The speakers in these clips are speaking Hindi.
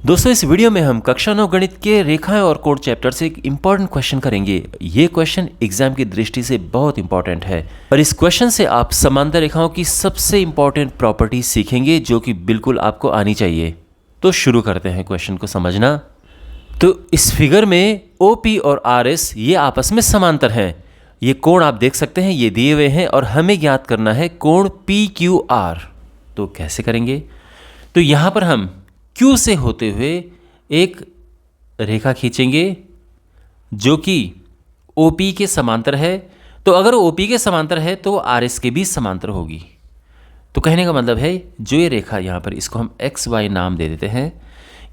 दोस्तों इस वीडियो में हम कक्षा 9 गणित के रेखाएं और कोण चैप्टर से एक इम्पॉर्टेंट क्वेश्चन करेंगे। ये क्वेश्चन एग्जाम की दृष्टि से बहुत इंपॉर्टेंट है और इस क्वेश्चन से आप समांतर रेखाओं की सबसे इंपॉर्टेंट प्रॉपर्टी सीखेंगे जो कि बिल्कुल आपको आनी चाहिए। तो शुरू करते हैं क्वेश्चन को समझना। तो इस फिगर में OP और RS ये आपस में समांतर हैं। ये कोण आप देख सकते हैं, ये दिए हुए हैं और हमें ज्ञात करना है कोण PQR। तो कैसे करेंगे? तो यहाँ पर हम Q से होते हुए एक रेखा खींचेंगे जो कि OP के समांतर है। तो अगर OP के समांतर है तो RS के भी समांतर होगी। तो कहने का मतलब है जो ये रेखा यहाँ पर, इसको हम XY नाम दे देते हैं।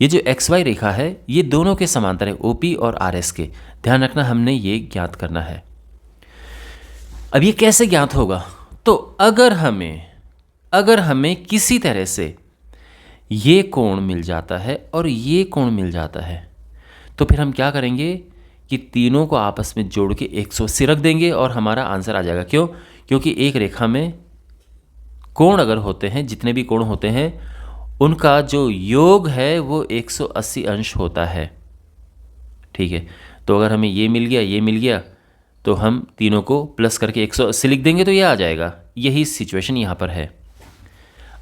ये जो XY रेखा है ये दोनों के समांतर है, OP और RS के। ध्यान रखना, हमने ये ज्ञात करना है। अब ये कैसे ज्ञात होगा? तो अगर हमें किसी तरह से ये कोण मिल जाता है और ये कोण मिल जाता है तो फिर हम क्या करेंगे कि तीनों को आपस में जोड़ के 180 रख देंगे और हमारा आंसर आ जाएगा। क्यों? क्योंकि एक रेखा में कोण अगर होते हैं, जितने भी कोण होते हैं उनका जो योग है वो 180 अंश होता है। ठीक है, तो अगर हमें ये मिल गया तो हम तीनों को प्लस करके 180 लिख देंगे तो ये आ जाएगा। यही सिचुएशन यहाँ पर है।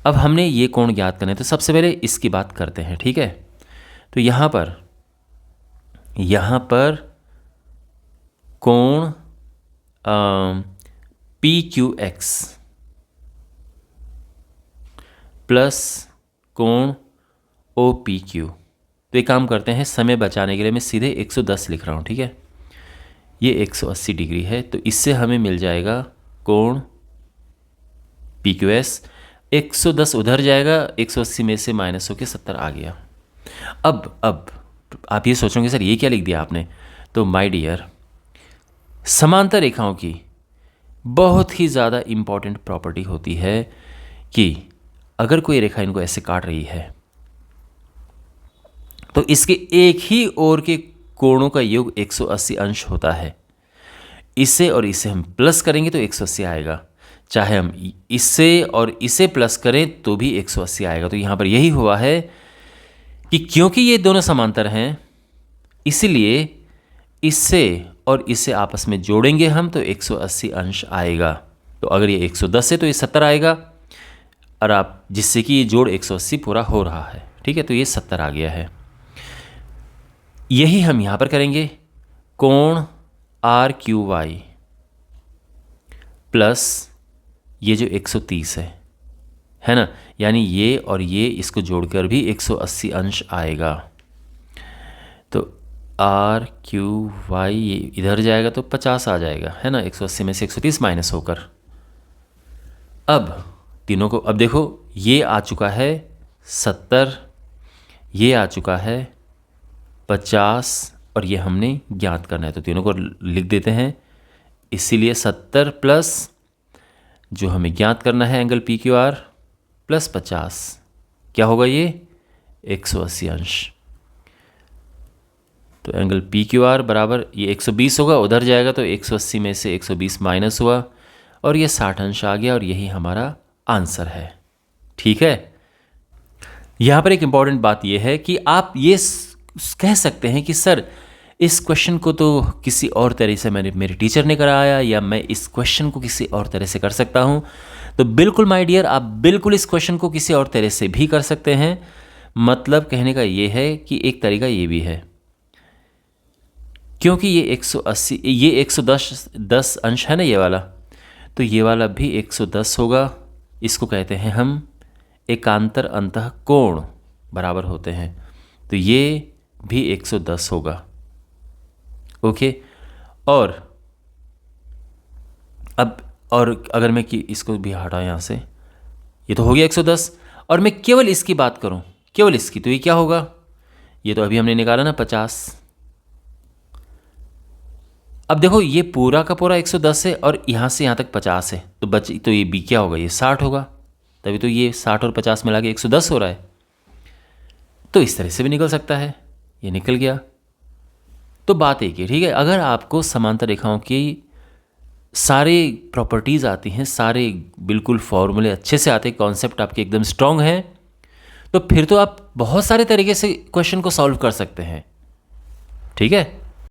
अब हमने ये कोण ज्ञात करना है तो सबसे पहले इसकी बात करते हैं। ठीक है, तो यहाँ पर कोण PQX प्लस कोण OPQ। तो एक काम करते हैं, समय बचाने के लिए मैं सीधे 110 लिख रहा हूँ। ठीक है, ये 180 डिग्री है तो इससे हमें मिल जाएगा कोण PQS। 110 उधर जाएगा, 180 में से माइनस होकर 70 आ गया। अब आप ये सोचोगे सर ये क्या लिख दिया आपने? तो माय डियर, समांतर रेखाओं की बहुत ही ज़्यादा इम्पॉर्टेंट प्रॉपर्टी होती है कि अगर कोई रेखा इनको ऐसे काट रही है तो इसके एक ही ओर के कोणों का योग 180 अंश होता है। इसे और इसे हम प्लस करेंगे तो 180 आएगा, चाहे हम इससे और इसे प्लस करें तो भी 180 आएगा। तो यहाँ पर यही हुआ है कि क्योंकि ये दोनों समांतर हैं इसलिए इससे और इसे आपस में जोड़ेंगे हम तो 180 अंश आएगा। तो अगर ये 110 है तो ये 70 आएगा और आप जिससे कि ये जोड़ 180 पूरा हो रहा है। ठीक है, तो ये 70 आ गया है। यही हम यहाँ पर करेंगे। कोण RQY प्लस ये जो 130 है ना, यानी ये और ये इसको जोड़कर भी 180 अंश आएगा। तो RQY ये इधर जाएगा तो 50 आ जाएगा, है ना। 180 में से 130 माइनस होकर अब तीनों को, अब देखो ये आ चुका है 70, ये आ चुका है 50 और ये हमने ज्ञात करना है तो तीनों को लिख देते हैं। इसीलिए 70 प्लस जो हमें ज्ञात करना है एंगल PQR प्लस 50 क्या होगा? ये 180 अंश। तो एंगल PQR बराबर ये 120 होगा, उधर जाएगा तो 180 में से 120 माइनस हुआ और ये 60 अंश आ गया और यही हमारा आंसर है। ठीक है, यहाँ पर एक इम्पॉर्टेंट बात यह है कि आप ये कह सकते हैं कि सर इस क्वेश्चन को तो किसी और तरह से मेरे टीचर ने कराया या मैं इस क्वेश्चन को किसी और तरह से कर सकता हूँ। तो बिल्कुल माय डियर, आप बिल्कुल इस क्वेश्चन को किसी और तरह से भी कर सकते हैं। मतलब कहने का ये है कि एक तरीका ये भी है, क्योंकि ये 180 ये 110 अंश है ना ये वाला, तो ये वाला भी 110 होगा। इसको कहते हैं हम एकांतर अंतः कोण बराबर होते हैं, तो ये भी 110 होगा। ओके, और अब अगर मैं कि इसको भी हटाऊं यहाँ से, ये तो हो गया 110 और मैं केवल इसकी बात करूं, केवल इसकी, तो ये क्या होगा? ये तो अभी हमने निकाला ना 50। अब देखो ये पूरा का पूरा 110 है और यहाँ से यहाँ तक 50 है तो ये भी क्या होगा? ये 60 होगा। तभी तो ये 60 और 50 मिला के 110 हो रहा है। तो इस तरह से भी निकल सकता है, ये निकल गया। तो बात एक ही, ठीक है। अगर आपको समांतर रेखाओं की सारे प्रॉपर्टीज़ आती हैं, सारे बिल्कुल फॉर्मूले अच्छे से आते हैं, कॉन्सेप्ट आपके एकदम स्ट्रांग हैं, तो फिर तो आप बहुत सारे तरीके से क्वेश्चन को सॉल्व कर सकते हैं। ठीक है।